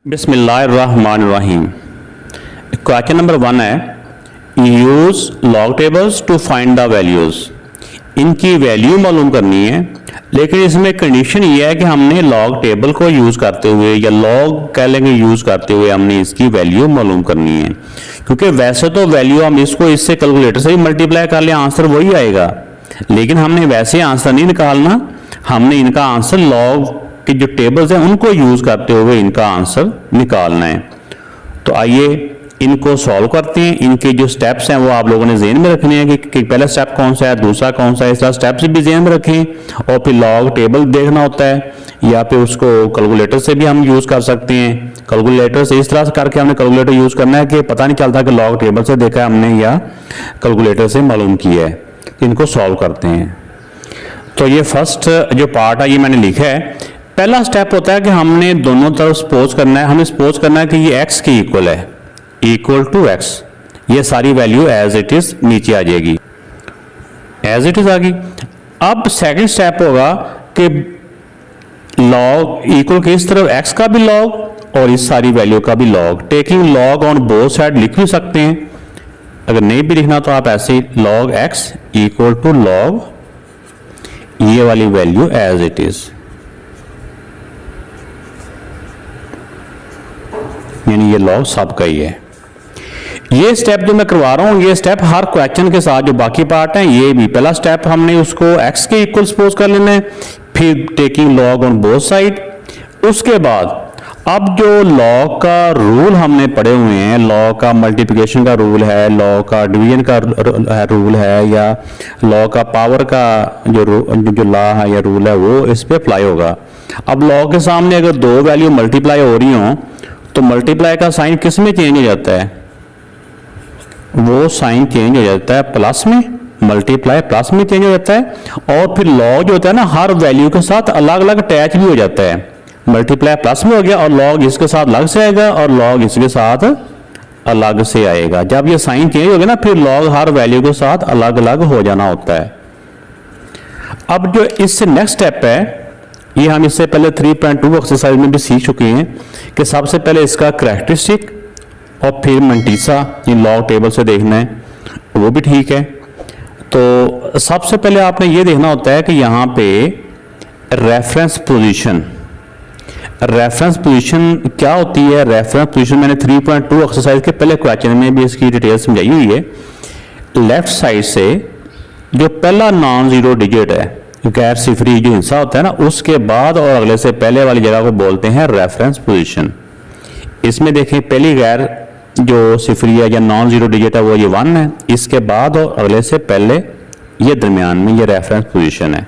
बिस्मिल्लाहिर्रहमानिर्रहीम। Question number 1 है, use log tables two find the values. इनकी वैल्यू मालूम करनी है, लेकिन इसमें कंडीशन ये है कि हमने लॉग टेबल को यूज़ करते हुए या लॉग कह लेंगे यूज़ करते हुए हमने इसकी वैल्यू मालूम करनी है। क्योंकि वैसे तो वैल्यू हम इसको इससे कैलकुलेटर से भी मल्टीप्लाई कर लें, आंसर वही आएगा, लेकिन हमने वैसे आंसर नहीं निकालना, हमने इनका आंसर लॉग कि जो टेबल्स हैं उनको यूज करते हुए इनका आंसर निकालना है। तो आइए इनको सॉल्व करते हैं। इनके जो स्टेप्स हैं वो आप लोगों ने ज़हन में रखने हैं कि पहला स्टेप कौन सा है, दूसरा कौन सा है, इस तरह स्टेप्स भी ज़हन में रखें। और फिर लॉग टेबल देखना होता है या फिर उसको कैलकुलेटर से भी हम यूज़ कर सकते हैं। कैलकुलेटर से इस तरह से करके हमने कैलकुलेटर यूज़ करना है कि पता नहीं चलता कि लॉग टेबल से देखा है हमने या कैलकुलेटर से मालूम किया है। इनको सॉल्व करते हैं। तो ये फर्स्ट जो पार्ट है ये मैंने लिखा है। पहला स्टेप होता है कि हमने दोनों तरफ सपोज करना है, हमें सपोज करना है कि ये x के इक्वल है, इक्वल टू x। ये सारी वैल्यू एज इट इज नीचे आ जाएगी, एज इट इज आ गई। अब सेकंड स्टेप होगा कि लॉग इक्वल के इस तरफ x का भी लॉग और इस सारी वैल्यू का भी log. Taking log on both side लिख भी सकते हैं, अगर नहीं भी लिखना तो आप ऐसे ही log x equal to log ये वाली वैल्यू एज इट इज, यानी ये लॉग सबका ही है। ये स्टेप जो मैं करवा रहा हूं, ये स्टेप हर क्वेश्चन के साथ जो बाकी पार्ट हैं ये भी। पहला स्टेप हमने उसको x के इक्वल सपोज कर लेना है, फिर taking log on both side. उसके बाद अब जो लॉग का रूल हमने पढ़े हुए हैं, लॉग का मल्टीप्लिकेशन का रूल है, लॉग का डिवीजन का रूल है, या लॉग का पावर का जो लॉ है या रूल है वो इस पे अप्लाई होगा। अब लॉग के सामने अगर दो वैल्यू मल्टीप्लाई हो रही हो तो मल्टीप्लाई का साइन किस में चेंज हो जाता है, वो साइन चेंज हो जाता है प्लस में, मल्टीप्लाई प्लस में चेंज हो जाता है। और फिर लॉग जो होता है ना हर वैल्यू के साथ अलग अलग अटैच भी हो जाता है। मल्टीप्लाई प्लस में हो गया और लॉग इसके साथ अलग से आएगा और लॉग इसके साथ अलग से आएगा। जब ये साइन चेंज हो गया ना फिर लॉग हर वैल्यू के साथ अलग अलग हो जाना होता है। अब जो इससे नेक्स्ट स्टेप है, ये हम इससे पहले 3.2 एक्सरसाइज में भी सीख चुके हैं कि सबसे पहले इसका करैक्टरिस्टिक और फिर मंटीसा ये लॉग टेबल से देखना है, वो भी ठीक है। तो सबसे पहले आपने ये देखना होता है कि यहाँ पे रेफरेंस पोजीशन, रेफरेंस पोजीशन क्या होती है। रेफरेंस पोजीशन मैंने 3.2 एक्सरसाइज के पहले क्वेश्चन में भी इसकी डिटेल समझाई हुई है। लेफ्ट साइड से जो पहला नॉन जीरो डिजिट है, गैर सिफरी जो हिस्सा होता है ना, उसके बाद और अगले से पहले वाली जगह को बोलते हैं रेफरेंस पोजीशन। इसमें देखें पहली गैर जो सिफरी है या नॉन जीरो डिजिट है वो ये 1 है, इसके बाद और अगले से पहले ये दरमियान में ये रेफरेंस पोजीशन है।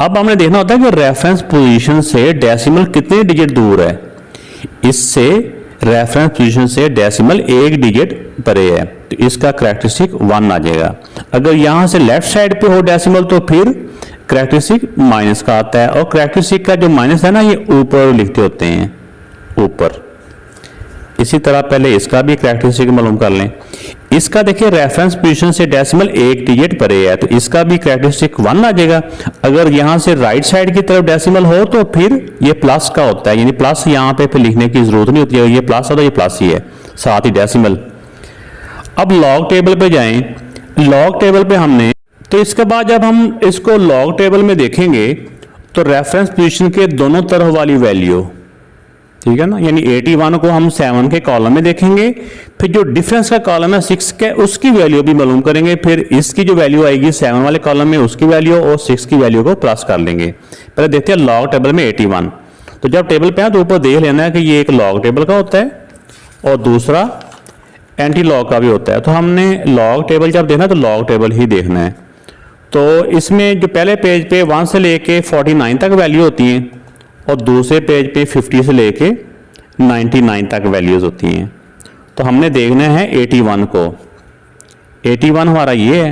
अब हमने देखना होता है कि रेफरेंस पोजीशन से डेसिमल कितने डिजिट दूर है। इससे रेफरेंस पोजीशन से डेसिमल 1 डिजिट परे है, तो इसका करैक्टरिस्टिक 1 आ जाएगा। अगर यहां से लेफ्ट साइड पे हो डेसिमल तो फिर करैक्टरिस्टिक माइनस का आता है, और करैक्टरिस्टिक का जो माइनस है ना ये ऊपर लिखते होते हैं, ऊपर। इसी तरह पहले इसका भी करैक्टरिस्टिक मालूम कर लें। इसका देखिए रेफरेंस पोजीशन से डेसिमल 1 डिजिट परे है, तो इसका भी करैक्टरिस्टिक 1 आ जाएगा। अगर यहां से राइट साइड की तरफ डेसिमल हो तो फिर ये प्लस का होता है, यानी प्लस यहां पे फिर लिखने की जरूरत नहीं होती है, ये प्लस है तो ये प्लस ही है, साथ ही डेसिमल। अब लॉग टेबल पे जाएं, लॉग टेबल पे हमने तो इसके बाद जब हम इसको लॉग टेबल में देखेंगे तो रेफरेंस पोजीशन के दोनों तरफ वाली वैल्यू, ठीक है ना, यानी 81 को हम 7 के कॉलम में देखेंगे, फिर जो डिफरेंस का कॉलम है 6 के उसकी वैल्यू भी मालूम करेंगे, फिर इसकी जो वैल्यू आएगी 7 वाले कॉलम में उसकी वैल्यू और 6 की वैल्यू को प्लस कर लेंगे। पहले देखते हैं लॉग टेबल में 81। तो जब टेबल पे है तो ऊपर देख लेना है कि ये एक लॉग टेबल का होता है और दूसरा एंटी लॉग का भी होता है। तो हमने लॉग टेबल जब देखना तो लॉग टेबल ही देखना है। तो इसमें जो पहले पेज पे 1 से लेके 49 तक वैल्यू होती हैं और दूसरे पेज पे 50 से लेके 99 तक वैल्यूज होती हैं। तो हमने देखना है 81 को। 81 हमारा ये है,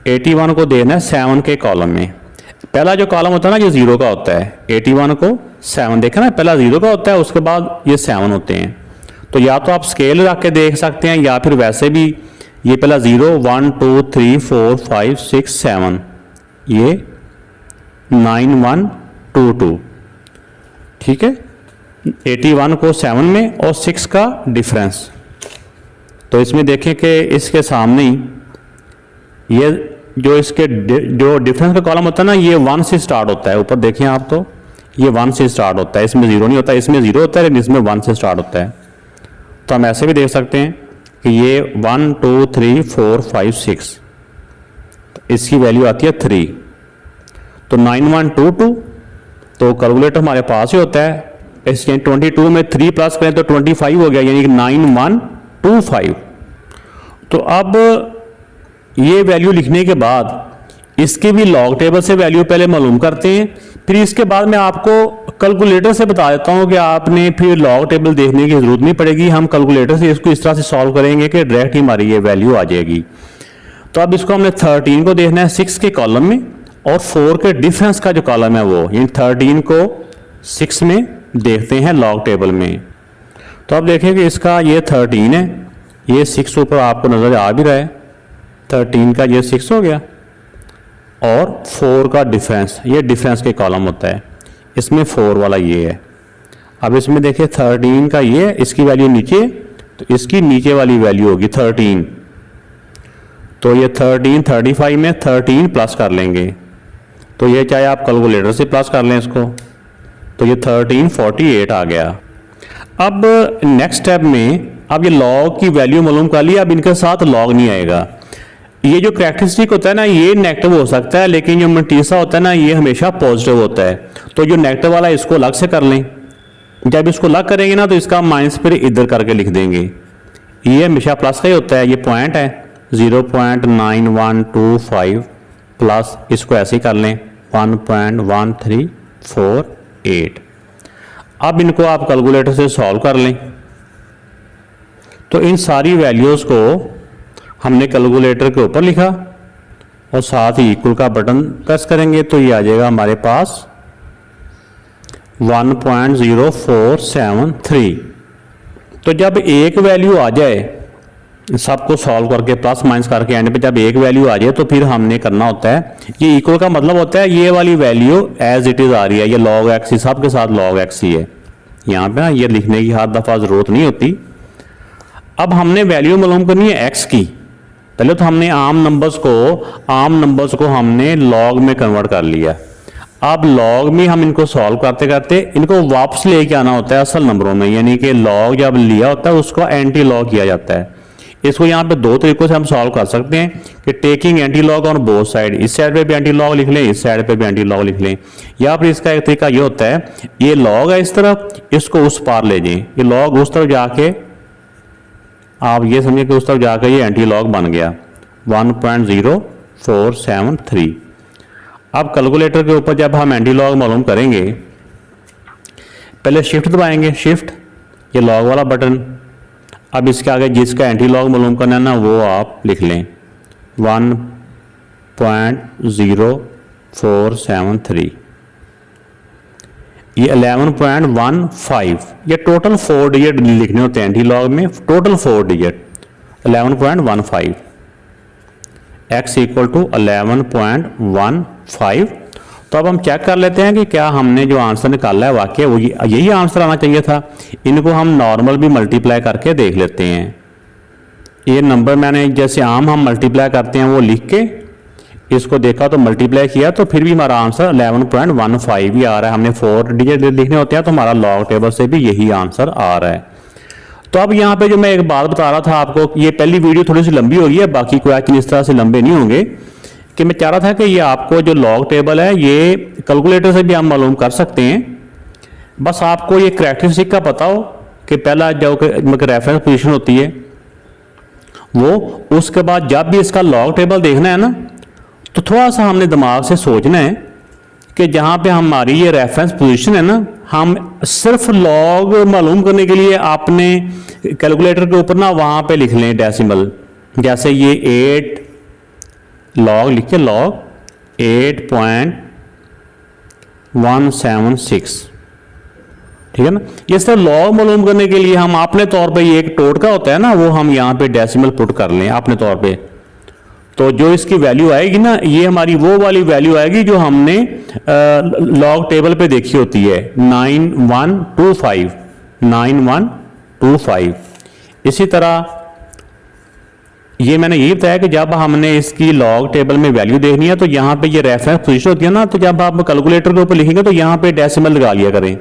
81 को देखना है 7 के कॉलम में। पहला जो कॉलम होता है ना ये 0 का होता है, 81 को 7 देखा ना, पहला 0 का होता है उसके बाद ये 7 होते हैं। तो या तो आप स्केल रख के देख सकते हैं या फिर वैसे भी ये पहला 0 1 2 3 4 5 6 7, ये 9 1 2 2, ठीक है, 81 को 7 में और 6 का डिफरेंस। तो इसमें देखें कि इसके सामने ही ये जो इसके जो डिफरेंस का कॉलम होता है ना, ये 1 से स्टार्ट होता है। ऊपर देखें आप, तो ये 1 से स्टार्ट होता है, इसमें 0 नहीं होता, इसमें 0 होता है लेकिन इसमें 1 से स्टार्ट होता है। तो हम ऐसे भी देख सकते हैं कि ये 1 2 3 4 5 6, तो इसकी वैल्यू आती है 3। तो 9122, तो कैलकुलेटर हमारे पास ही होता है। इसके 22 में 3 प्लस करें तो 25 हो गया, यानी कि 9125। तो अब ये वैल्यू लिखने के बाद इसकी भी लॉग टेबल से वैल्यू पहले मालूम करते हैं, फिर इसके बाद मैं आपको कैलकुलेटर से बता देता हूं कि आपने फिर लॉग टेबल देखने की जरूरत नहीं पड़ेगी। हम कैलकुलेटर से इसको इस तरह से सॉल्व करेंगे कि डायरेक्ट ही हमारी ये वैल्यू आ जाएगी। तो अब इसको हमने 13 को देखना है 6 के कॉलम में, और 4 के डिफरेंस का जो कॉलम है वो, यानी 13 को 6 में देखते हैं लॉग टेबल में। तो अब देखें कि इसका ये 13 है, ये 6 ऊपर आपको नजर आ भी रहा है, 13 का ये 6 हो गया, और 4 का डिफरेंस, ये डिफरेंस के कॉलम होता है, इसमें 4 वाला ये है। अब इसमें देखिए 13 का ये, इसकी वैल्यू नीचे, तो इसकी नीचे वाली वैल्यू होगी 13। तो ये 13 35 में 13 प्लस कर लेंगे, तो ये चाहे आप कैलकुलेटर से प्लस कर लें इसको, तो ये 13 48 आ गया। अब नेक्स्ट स्टेप में अब ये लॉग की वैल्यू मालूम कर लिया, अब इनके साथ लॉग नहीं आएगा। ये जो कैरेक्टरिस्टिक होता है ना, ये नेगेटिव हो सकता है, लेकिन जो मल्टीसा होता है ना, ये हमेशा पॉजिटिव होता है। तो जो नेगेटिव वाला इसको अलग से कर लें, जब इसको अलग करेंगे ना तो इसका माइनस फिर इधर करके लिख देंगे। ये हमेशा प्लस का ही होता है, ये पॉइंट है 0.9125 प्लस, इसको ऐसे ही कर लें 1.1348। अब इनको आप कैलकुलेटर से सॉल्व कर लें। तो इन सारी वैल्यूज़ को हमने कैलकुलेटर के ऊपर लिखा और साथ ही इक्वल का बटन प्रेस करेंगे, तो ये आ जाएगा हमारे पास 1.0473। तो जब एक वैल्यू आ जाए, सबको सॉल्व करके प्लस माइनस करके एंड पे जब एक वैल्यू आ जाए, तो फिर हमने करना होता है, ये इक्वल का मतलब होता है ये वाली वैल्यू एज इट इज आ रही है, ये लॉग एक्स ही, सबके साथ लॉग एक्स ही है। यहाँ पे ना ये लिखने की हर दफा जरूरत नहीं होती। अब हमने वैल्यू मालूम करनी है एक्स की। पहले तो हमने आम नंबर्स को हमने लॉग में कन्वर्ट कर लिया। अब लॉग में हम इनको सॉल्व करते करते इनको वापस लेके आना होता है असल नंबरों में, यानी कि लॉग जब लिया होता है उसको एंटी लॉग किया जाता है। इसको यहाँ पे दो तरीकों से हम सॉल्व कर सकते हैं कि taking anti log on both side, इस साइड पे भी एंटी लॉग लिख लें, इस साइड पे भी एंटी लॉग लिख लें। या फिर इसका एक तरीका ये होता है, ये लॉग है इस तरफ, इसको उस पार ले जाएं, ये लॉग उस तरफ जाके, आप ये समझिए कि उस तरफ जाकर ये एंटी लॉग बन गया 1.0473। अब कैलकुलेटर के ऊपर जब हम एंटी लॉग मालूम करेंगे, पहले शिफ्ट दबाएंगे, शिफ्ट ये लॉग वाला बटन। अब इसके आगे जिसका एंटी लॉग मालूम करना है ना, वो आप लिख लें 1.0473। ये 11.15, ये टोटल 4 डिजिट लिखने होते हैं एंटी लॉग में, total 4 digit 11.15। x equal to 11.15। तो अब हम चेक कर लेते हैं कि क्या हमने जो आंसर निकाला है वाकई वो यही आंसर आना चाहिए था। इनको हम नॉर्मल भी मल्टीप्लाई करके देख लेते हैं। ये नंबर मैंने जैसे आम हम मल्टीप्लाई करते हैं वो लिख के इसको देखा तो मल्टीप्लाई किया, तो फिर भी हमारा आंसर 11.15 ही आ रहा है। हमने 4 डिजिट लिखने होते हैं, तो हमारा लॉग टेबल से भी यही आंसर आ रहा है। तो अब यहाँ पे जो मैं एक बात बता रहा था आपको, ये पहली वीडियो थोड़ी सी लंबी हो गई है, बाकी क्वेश्चन इस तरह से लंबे नहीं होंगे, कि मैं चाह रहा था कि ये आपको जो लॉग टेबल है ये कैलकुलेटर से भी हम मालूम कर सकते हैं। बस आपको ये कैरेक्टरिस्टिक का पता हो कि पहला जो रेफरेंस पोजीशन होती है वो, उसके बाद जब भी इसका लॉग टेबल देखना है ना, तो थोड़ा सा हमने दिमाग से सोचना है कि जहाँ पे हमारी ये रेफरेंस पोजीशन है ना, हम सिर्फ लॉग मालूम करने के लिए आपने कैलकुलेटर के ऊपर ना वहाँ पे लिख लें डेसिमल। जैसे ये 8 लॉग लिख के लॉग 8.176, ठीक है ना। ये सिर्फ लॉग मालूम करने के लिए हम अपने तौर पे, ये एक टोटका होता है ना, वो हम यहाँ पे डेसिमल पुट कर लें अपने तौर पे। तो जो इसकी वैल्यू आएगी ना, ये हमारी वो वाली वैल्यू आएगी जो हमने लॉग टेबल पे देखी होती है, 9125। इसी तरह ये मैंने यही बताया कि जब हमने इसकी लॉग टेबल में वैल्यू देखनी है तो यहाँ पे ये रेफरेंस पोजीशन होती है ना, तो जब आप कैलकुलेटर के ऊपर लिखेंगे तो यहाँ पे डेसिमल लगा लिया करें।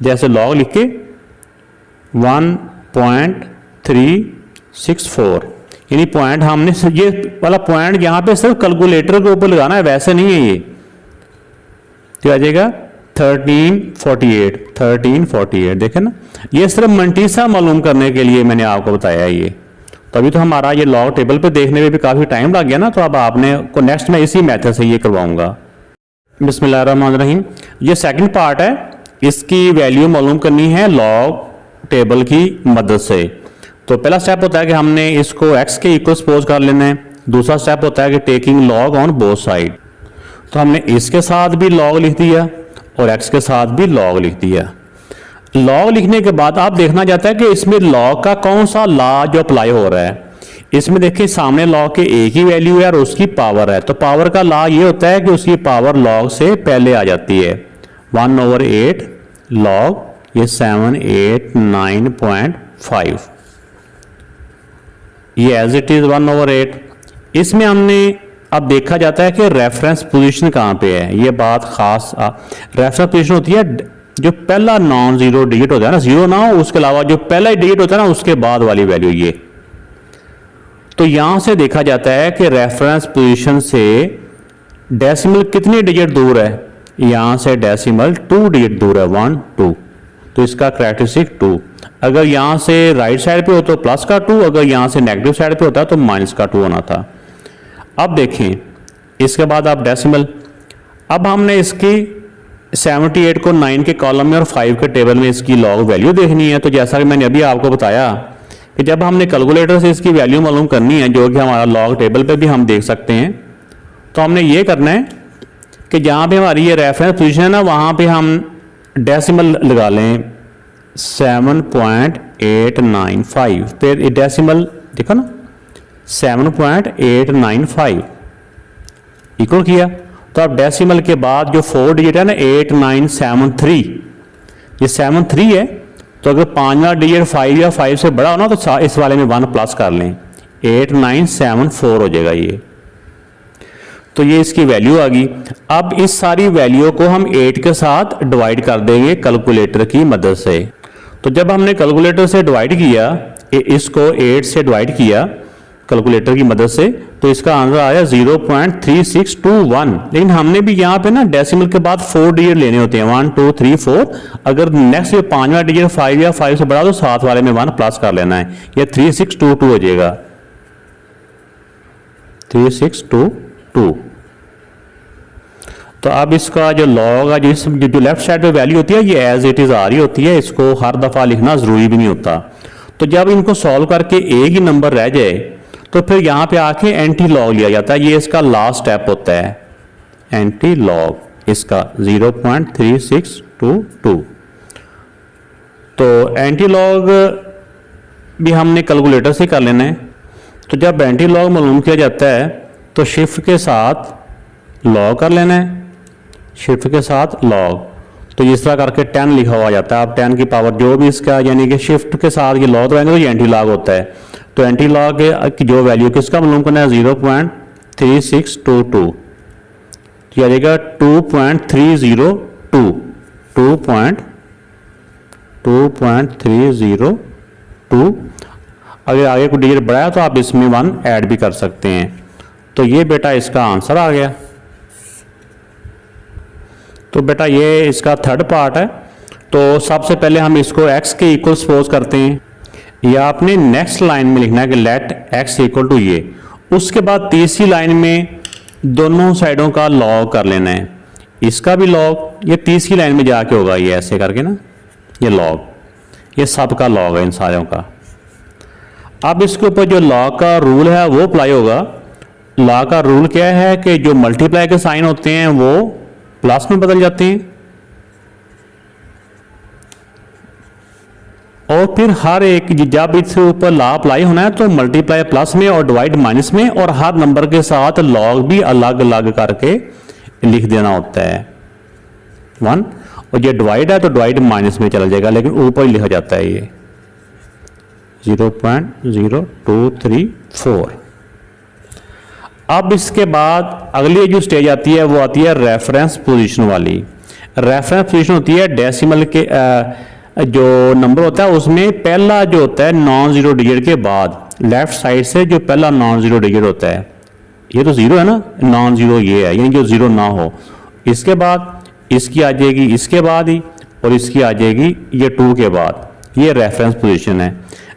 जैसे लॉग लिख के 1.364, यानी पॉइंट हमने ये वाला पॉइंट यहाँ पे सिर्फ कैलकुलेटर के ऊपर लगाना है, वैसे नहीं है ये। तो आ जाएगा 1348 देखें ना, ये सिर्फ मंटीसा मालूम करने के लिए मैंने आपको बताया ये। तभी तो हमारा ये लॉग टेबल पे देखने में भी काफ़ी टाइम लग गया ना, तो अब आपने को नेक्स्ट मैं इसी मेथड से ये करवाऊंगा। बिस्मिल्लाहिर्रहमानिर्रहीम। ये सेकंड पार्ट है, इसकी वैल्यू मालूम करनी है लॉग टेबल की मदद से। तो पहला स्टेप होता है कि हमने इसको x के इक्वल सपोज कर लेना है। दूसरा स्टेप होता है कि taking log on both side. तो हमने इसके साथ भी लॉग लिख दिया और x के साथ भी लॉग लिख दिया। लॉग लिखने के बाद आप देखना चाहता है कि इसमें लॉग का कौन सा लॉ जो अप्लाई हो रहा है। इसमें देखिए सामने लॉग के एक ही वैल्यू है और उसकी पावर है, तो पावर का लॉ ये होता है कि उसकी पावर लॉग से पहले आ जाती है। 1/8 लॉग ये 789.5, ये एज इट इज 1/8। इसमें हमने अब देखा जाता है कि रेफरेंस पोजीशन कहाँ पे है। ये बात खास रेफरेंस पोजीशन होती है जो पहला नॉन जीरो डिजिट होता है ना, जीरो ना हो उसके अलावा जो पहला डिजिट होता है ना उसके बाद वाली वैल्यू ये। तो यहां से देखा जाता है कि रेफरेंस पोजीशन से डेसिमल कितनी डिजिट दूर है। यहां से डेसिमल 2 डिजिट दूर है, 1 2। तो इसका कैरेक्टरिस्टिक 2। अगर यहां से राइट साइड पे हो तो प्लस का 2, अगर यहां से नेगेटिव साइड पे होता है तो माइनस का 2 होना था। अब देखें इसके बाद आप डेसिमल, अब हमने इसकी 78 को 9 के कॉलम में और 5 के टेबल में इसकी लॉग वैल्यू देखनी है। तो जैसा कि मैंने अभी आपको बताया कि जब हमने कैलकुलेटर से इसकी वैल्यू मालूम करनी है, जो कि हमारा लॉग टेबल पे भी हम देख सकते हैं, तो हमने ये करना है कि जहाँ पे हमारी ये रेफरेंस पोजीशन है ना, वहाँ पे हम डेसिमल लगा लें 7.895। फिर डेसिमल देखो ना 7.895 इक्वल किया। तो अब डेसिमल के बाद जो 4 डिजिट है ना 8973, ये 73 है। तो अगर 5वां डिजिट 5 या 5 से बड़ा हो ना तो इस वाले में 1 प्लस कर लें, 8974 हो जाएगा ये। तो ये इसकी वैल्यू आ गई। अब इस सारी वैल्यू को हम 8 के साथ डिवाइड कर देंगे कैलकुलेटर की मदद से। तो जब हमने कैलकुलेटर से डिवाइड किया, इसको 8 से डिवाइड किया कैलकुलेटर की मदद से, तो इसका आंसर आया 0.3621। लेकिन हमने भी यहाँ पे ना डेसिमल के बाद 4 डिजिट लेने होते हैं, 1 2 3 4। अगर नेक्स्ट 5वां डिजिट 5 या 5 से बड़ा तो साथ वाले में 1 प्लस कर लेना है, ये 3622 हो जाएगा, 3622। तो अब इसका जो लॉग है, जो लेफ्ट साइड पे वैल्यू होती है ये एज इट इज आ रही होती है, इसको हर दफा लिखना जरूरी भी नहीं होता। तो जब इनको सॉल्व करके एक ही नंबर रह जाए तो फिर यहाँ पे आके एंटी लॉग लिया जाता है। ये इसका लास्ट स्टेप होता है, एंटी लॉग इसका 0.3622। तो एंटी लॉग भी हमने कैलकुलेटर से कर लेना है। तो जब एंटी लॉग मालूम किया जाता है तो शिफ्ट के साथ लॉग कर लेना है, शिफ्ट के साथ लॉग। तो इस तरह करके 10 लिखा हुआ जाता है। अब 10 की पावर जो भी इसका, यानी कि शिफ्ट के साथ ये लॉग रहेंगे तो ये एंटी लॉग होता है। तो एंटी लॉग की जो वैल्यू किसका मालूम करना है 0.3622, तो आ जाएगा 2.302, 2.302। अगर आगे कोई डिजिट बढ़ाया तो आप इसमें 1 ऐड भी कर सकते हैं। तो ये बेटा इसका आंसर आ गया। तो बेटा ये इसका थर्ड पार्ट है। तो सबसे पहले हम इसको x के इक्वल सपोज करते हैं, या आपने नेक्स्ट लाइन में लिखना है कि लेट x इक्वल टू ये। उसके बाद तीसरी लाइन में दोनों साइडों का लॉग कर लेना है, इसका भी लॉग, ये तीसरी लाइन में जाके होगा, ये ऐसे करके ना ये लॉग, ये सब का लॉग है इन सारों का। अब इसके ऊपर जो लॉग का रूल है वो अप्लाई होगा। लॉग का रूल क्या है कि जो मल्टीप्लाई के साइन होते हैं वो प्लस में बदल जाते हैं और फिर हर एक जब इसके ऊपर लॉ अप्लाई होना है तो मल्टीप्लाई प्लस में और डिवाइड माइनस में, और हर नंबर के साथ लॉग भी अलग अलग करके लिख देना होता है 1, और ये डिवाइड है तो डिवाइड माइनस में चला जाएगा, लेकिन ऊपर ही लिखा जाता है ये 0.0234। अब इसके बाद अगली जो स्टेज आती है वो आती है रेफरेंस पोजीशन वाली। रेफरेंस पोजीशन होती है डेसिमल के जो नंबर होता है उसमें पहला जो होता है नॉन जीरो डिजिट के बाद लेफ्ट साइड से जो पहला नॉन जीरो डिजिट होता है, ये तो जीरो है ना, नॉन जीरो ये है, यानी जो जीरो ना हो, इसके बाद इसकी आ जाएगी इसके बाद ही, और इसकी आ जाएगी ये 2 के बाद। ये रेफरेंस पोजीशन है।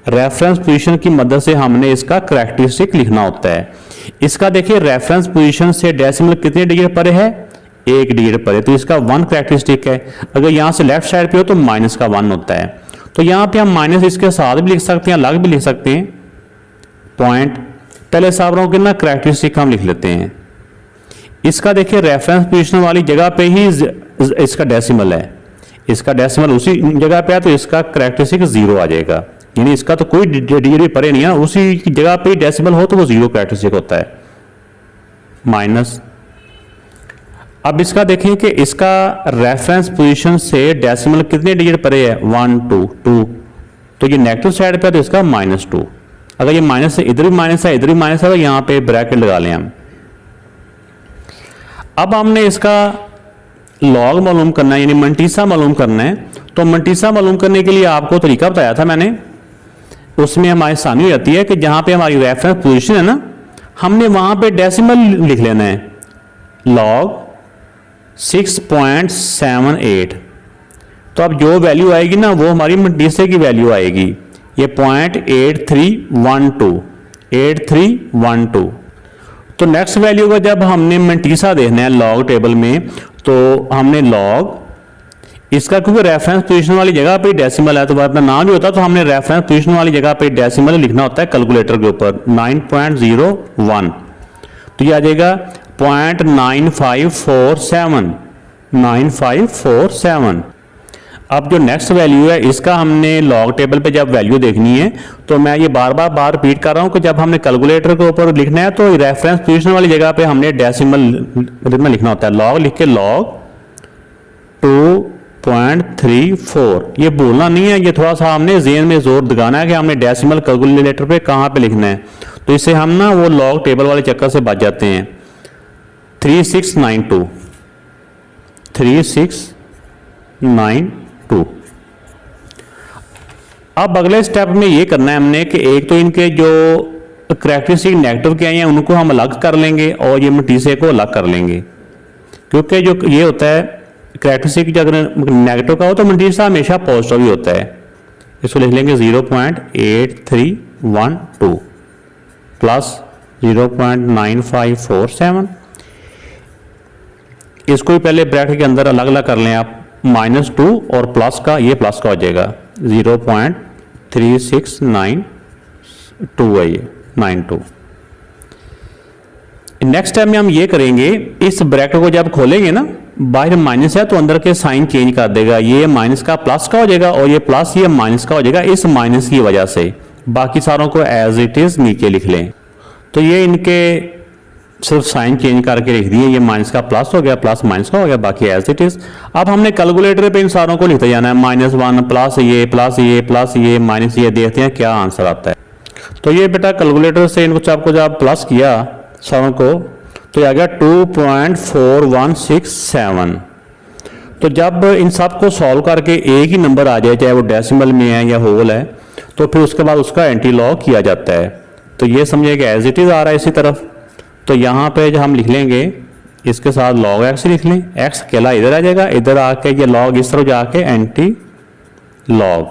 रेफरेंस पोजीशन की मदद से हमने इसका करैक्टरिस्टिक लिखना होता है। इसका देखिए रेफरेंस पोजीशन से डेसिमल कितने डिजिट परे है, 1 डिजिट परे, तो इसका 1 करैक्टरिस्टिक है। अगर यहाँ से लेफ्ट साइड पे हो तो माइनस का 1 होता है, तो यहाँ पे हम माइनस इसके साथ भी लिख सकते हैं, अलग भी लिख सकते हैं। पॉइंट पहले साहब कितना करैक्टरिस्टिक हम लिख लेते हैं। इसका देखिए रेफरेंस पोजीशन वाली जगह पे ही इसका डेसिमल है, इसका डेसिमल उसी जगह पे है, तो इसका करैक्टरिस्टिक 0 आ जाएगा, यानी इसका तो कोई डिजिट परे नहीं है, उसी जगह पे ही डेसिमल हो तो वो 0 करैक्टरिस्टिक होता है। माइनस, अब इसका देखें कि इसका रेफरेंस पोजीशन से डेसिमल कितने डिजिट परे है, 1 2 2, तो ये नेगेटिव साइड पे है तो इसका -2। अगर ये माइनस है, इधर भी माइनस है, इधर भी माइनस है, तो यहाँ पे ब्रैकेट लगा लें हम। अब हमने इसका लॉग मालूम करना है, यानी मंटीसा मालूम करना है। तो मंटीसा मालूम करने के लिए आपको तरीका बताया था मैंने, उसमें हमारी आसानी हो जाती है कि जहाँ पे हमारी रेफरेंस पोजीशन है ना, हमने वहाँ पे डेसिमल लिख लेना है, लॉग 6.78। तो अब जो वैल्यू आएगी ना वो हमारी मंटीसे की वैल्यू आएगी, ये 0.8312। तो नेक्स्ट वैल्यू का जब हमने मंटीसा देखना है लॉग टेबल में, तो हमने लॉग इसका, क्योंकि रेफरेंस पोजीशन वाली जगह पे डेसिमल है तो अपना नाम भी होता है, तो हमने रेफरेंस पोजीशन वाली जगह पे डेसिमल लिखना होता है कैलकुलेटर के ऊपर 9.01, तो ये आ जाएगा 0.9547। अब जो नेक्स्ट वैल्यू है इसका हमने लॉग टेबल पे जब वैल्यू देखनी है, तो मैं ये बार बार रिपीट कर रहा हूँ कि जब हमने कैलकुलेटर के ऊपर लिखना है तो रेफरेंस पोजीशन वाली जगह पे हमने डेसिमल में लिखना होता है, लॉग लिख के लॉग 2.34। ये भूलना नहीं है, ये थोड़ा सा हमने ज़हन में जोर दिखाना है कि हमने डेसिमल कैलकुलेटर पे कहाँ पे लिखना है, तो इससे हम ना वो लॉग टेबल वाले चक्कर से बच जाते हैं। 3692। अब अगले स्टेप में ये करना है हमने कि एक तो इनके जो करैक्टरिस्टिक नेगेटिव के हैं उनको हम अलग कर लेंगे और ये मटीसे को अलग कर लेंगे, क्योंकि जो ये होता है करैक्टरिस्टिक जो अगर नेगेटिव का हो तो मटीसा हमेशा पॉजिटिव ही होता है। इसको लिख लेंगे 0.8312 प्लस 0.9547। इसको भी पहले ब्रैकेट के अंदर अलग अलग कर लें आप, -2 और प्लस का, ये प्लस का हो जाएगा 0.3692 है ये 92। नेक्स्ट टाइम में हम ये करेंगे, इस ब्रैकेट को जब खोलेंगे ना, बाहर माइनस है तो अंदर के साइन चेंज कर देगा, ये माइनस का प्लस का हो जाएगा और ये प्लस ये माइनस का हो जाएगा इस माइनस की वजह से। बाकी सारों को एज इट इज नीचे लिख लें। तो ये इनके सिर्फ साइन चेंज करके लिख दिए, ये माइनस का प्लस हो गया, प्लस माइनस का हो गया, बाकी एज इट इज। अब हमने कैलकुलेटर पे इन सारों को लिखते जाना है, -1 प्लस ये प्लस ये प्लस ये माइनस ये, देखते हैं क्या आंसर आता है। तो ये बेटा कैलकुलेटर से इनको आपको जब प्लस किया सारों को तो आ गया 2.4167। तो जब इन सब को सॉल्व करके एक ही नंबर आ जाए, चाहे वो डेसिमल में है या होल है, तो फिर उसके बाद उसका एंटी लॉग किया जाता है। तो ये समझिए कि एज इट इज आ रहा है इसी तरफ। तो यहाँ पे जो हम लिख लेंगे इसके साथ log x लिख लें, x अकेला इधर आ जाएगा, इधर आके ये log इस तरफ जाके एंटी log।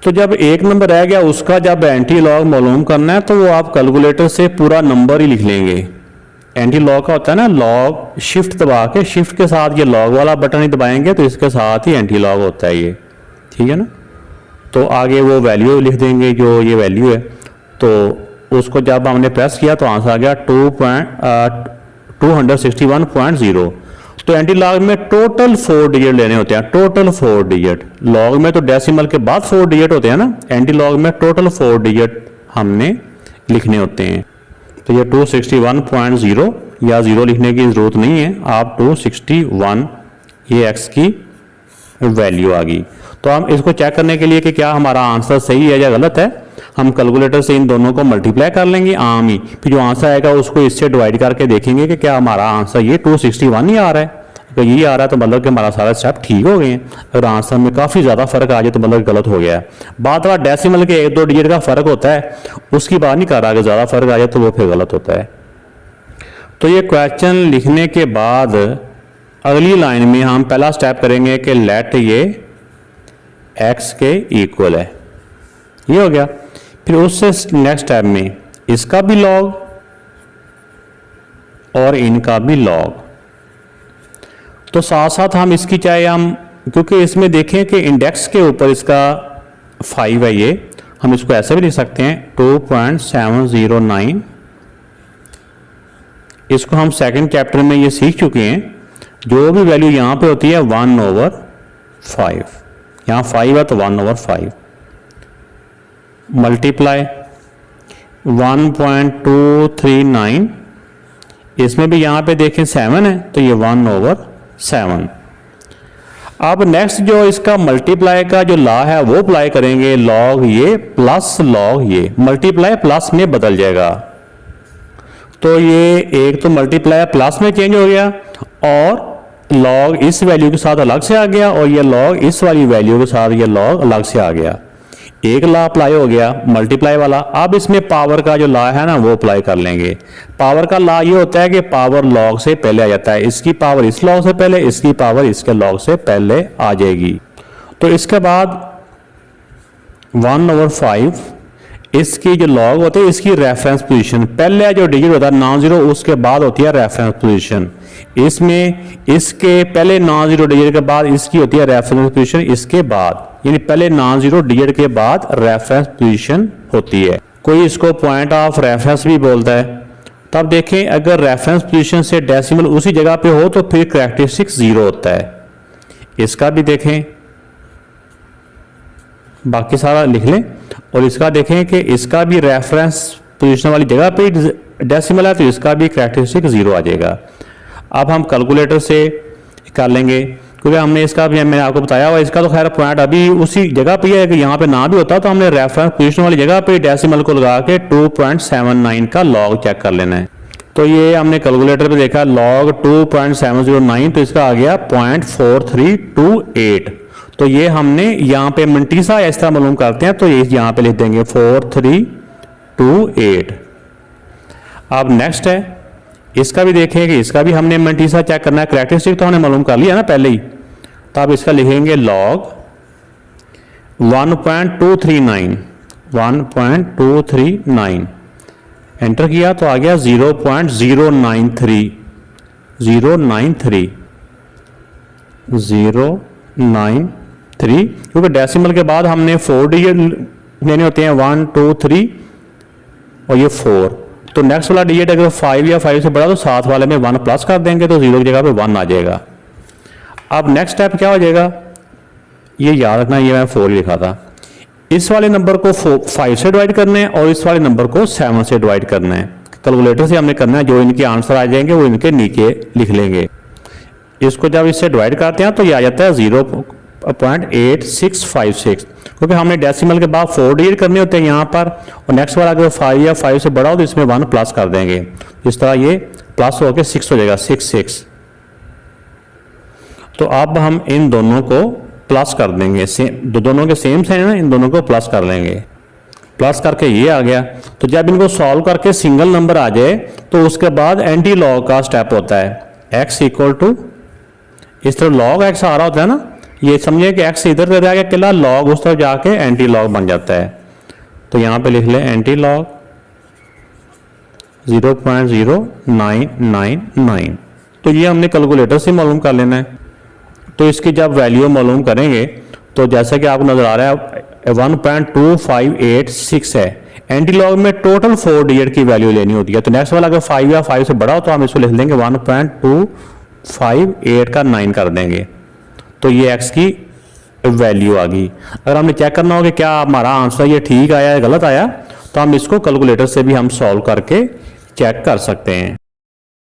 तो जब एक नंबर रह गया उसका जब एंटी लॉग मालूम करना है तो वो आप कैलकुलेटर से पूरा नंबर ही लिख लेंगे। एंटी लॉग का होता है ना, लॉग शिफ्ट दबा के, शिफ्ट के साथ ये लॉग वाला बटन ही दबाएंगे तो इसके साथ ही एंटी लॉग होता है ये, ठीक है ना। तो आगे वो वैल्यू लिख देंगे जो ये वैल्यू है, तो उसको जब हमने प्रेस किया तो आंसर आ गया 261.0। तो एंटी लॉग में टोटल 4 डिजिट लेने होते हैं, टोटल 4 डिजिट। लॉग में तो डेसिमल के बाद 4 डिजिट होते हैं ना, एंटी लॉग में टोटल 4 डिजिट हमने लिखने होते हैं। तो ये 261.0 या 0 लिखने की ज़रूरत नहीं है, आप 261 ये x की वैल्यू आ गई। तो हम इसको चेक करने के लिए कि क्या हमारा आंसर सही है या गलत है, हम कैलकुलेटर से इन दोनों को मल्टीप्लाई कर लेंगे आम ही, फिर जो आंसर आएगा उसको इससे डिवाइड करके देखेंगे कि क्या हमारा आंसर ये 261 ही आ रहा है। अगर यही आ रहा है तो मतलब कि हमारा सारा स्टेप ठीक हो गए हैं। अगर आंसर में काफ़ी ज़्यादा फर्क आ जाए तो मतलब गलत हो गया है। बात बात डेसिमल के 1-2 डिजिट का फर्क होता है, उसकी बात नहीं कर रहा। अगर ज़्यादा फर्क आ जाए तो वो फिर गलत होता है। तो ये क्वेश्चन लिखने के बाद अगली लाइन में हम पहला स्टेप करेंगे कि लेट ये x के इक्वल है, ये हो गया। फिर उससे नेक्स्ट स्टेप में इसका भी लॉग और इनका भी लॉग। तो साथ साथ हम इसकी चाहे हम, क्योंकि इसमें देखें कि इंडेक्स के ऊपर इसका 5 है, ये हम इसको ऐसे भी लिख सकते हैं 2.709। इसको हम सेकंड चैप्टर में ये सीख चुके हैं। जो भी वैल्यू यहाँ पे होती है 1/5, यहाँ 5 है तो 1/5 मल्टीप्लाई 1.239, इसमें भी यहाँ पे देखें 7 है तो ये 1/7। अब नेक्स्ट जो इसका मल्टीप्लाई का जो लॉ है वो अप्लाई करेंगे, लॉग ये प्लस लॉग ये, मल्टीप्लाई प्लस में बदल जाएगा। तो ये एक तो मल्टीप्लाई प्लस में चेंज हो गया और लॉग इस वैल्यू के साथ अलग से आ गया और ये लॉग इस वाली वैल्यू के साथ ये लॉग अलग से आ गया। एक लॉ अप्लाई हो गया मल्टीप्लाई वाला। अब इसमें पावर का जो लॉ है ना वो अप्लाई कर लेंगे। पावर का लॉ ये होता है कि पावर लॉग से पहले आ जाता है, इसकी पावर इस लॉग से पहले, इसकी पावर इसके लॉग से पहले आ जाएगी। तो इसके बाद 1/5 इसकी जो लॉग होते हैं इसकी रेफरेंस पोजीशन, पहले जो डिजिट होता है नॉन जीरो उसके बाद होती है रेफरेंस पोजीशन। इसमें इसके पहले नॉन जीरो डिजिट के बाद इसकी होती है रेफरेंस पोजीशन, इसके बाद यानी पहले नॉन जीरो डिजिट के बाद रेफरेंस पोजीशन होती है। कोई इसको पॉइंट ऑफ रेफरेंस भी बोलता है। तब देखें अगर रेफरेंस पोजीशन से डेसिमल उसी जगह पे हो तो फिर कैरेक्टरिस्टिक 0 होता है। इसका भी देखें, बाकी सारा लिख लें और इसका देखें कि इसका भी रेफरेंस पोजीशन वाली जगह पे डेसिमल है तो इसका भी कैरेक्टरिस्टिक 0 आ जाएगा। अब हम कैलकुलेटर से कर लेंगे क्योंकि हमने इसका भी मैंने आपको बताया हुआ, इसका तो खैर पॉइंट अभी उसी जगह पे है कि यहाँ पे ना भी होता तो हमने रेफरेंस पोजीशन वाली जगह पे डेसिमल को लगा के 2.79 का लॉग चेक कर लेना है। तो ये हमने कैलकुलेटर पे देखा लॉग 2.709 तो इसका आ गया 0.4328। तो ये हमने यहाँ पे मंटीसा इस तरह मालूम करते हैं तो ये यहाँ पे लिख देंगे 4328। अब नेक्स्ट है इसका भी देखें कि इसका भी हमने मंटीसा चेक करना है, कैरेक्टरिस्टिक तो हमने मालूम कर लिया ना पहले ही। तो अब इसका लिखेंगे लॉग 1.239 एंटर किया तो आ गया 0.093 क्योंकि डेसिमल के बाद हमने 4 डिजिट लेने होते हैं 1 2 3 और ये 4। तो नेक्स्ट वाला डिजिट अगर 5 या 5 से बड़ा तो साथ वाले में 1 प्लस कर देंगे तो 0 की जगह पे 1 आ जाएगा। अब नेक्स्ट स्टेप क्या हो जाएगा, ये याद रखना, ये मैं 4 लिखा था। इस वाले नंबर को 5 से डिवाइड करना है और इस वाले नंबर को 7 से डिवाइड करना है। कैलकुलेटर से हमने करना है, जो इनके आंसर आ जाएंगे वो इनके नीचे लिख लेंगे। इसको जब इससे डिवाइड करते हैं तो ये आ जाता है 0.8656 क्योंकि हमने डेसिमल के बाद 4 डिजिट करने होते हैं यहाँ पर और नेक्स्ट वाला अगर 5 या 5 से बड़ा हो तो इसमें 1 प्लस कर देंगे। इस तरह ये प्लस होकर 6 हो जाएगा 66। तो अब हम इन दोनों को प्लस कर देंगे, दोनों के सेम है ना, इन दोनों को प्लस कर लेंगे। प्लस करके ये आ गया। तो जब इनको सॉल्व करके सिंगल नंबर आ जाए तो उसके बाद एंटी लॉग का स्टेप होता है x इक्वल टू, इस तरह लॉग x आ रहा होता है ना, ये समझिए कि x इधर रह गया अकेला, लॉग उस तरफ जाके एंटी लॉग बन जाता है। तो यहाँ पे लिख लें एंटी लॉग 0.0999। तो ये हमने कैलकुलेटर से मालूम कर लेना है। तो इसकी जब वैल्यू मालूम करेंगे तो जैसा कि आपको नजर आ रहा है 1.2586 है। एंटी लॉग में टोटल 4 डिजिट की वैल्यू लेनी होती है। तो नेक्स्ट वाला अगर 5 या 5 से बड़ा हो तो हम इसको लिख लेंगे 1.2 5 8 का 9 कर देंगे तो ये x की वैल्यू आ गई। अगर हमने चेक करना हो कि क्या हमारा आंसर ये ठीक आया है गलत आया, तो हम इसको कैलकुलेटर से भी हम सॉल्व करके चेक कर सकते हैं।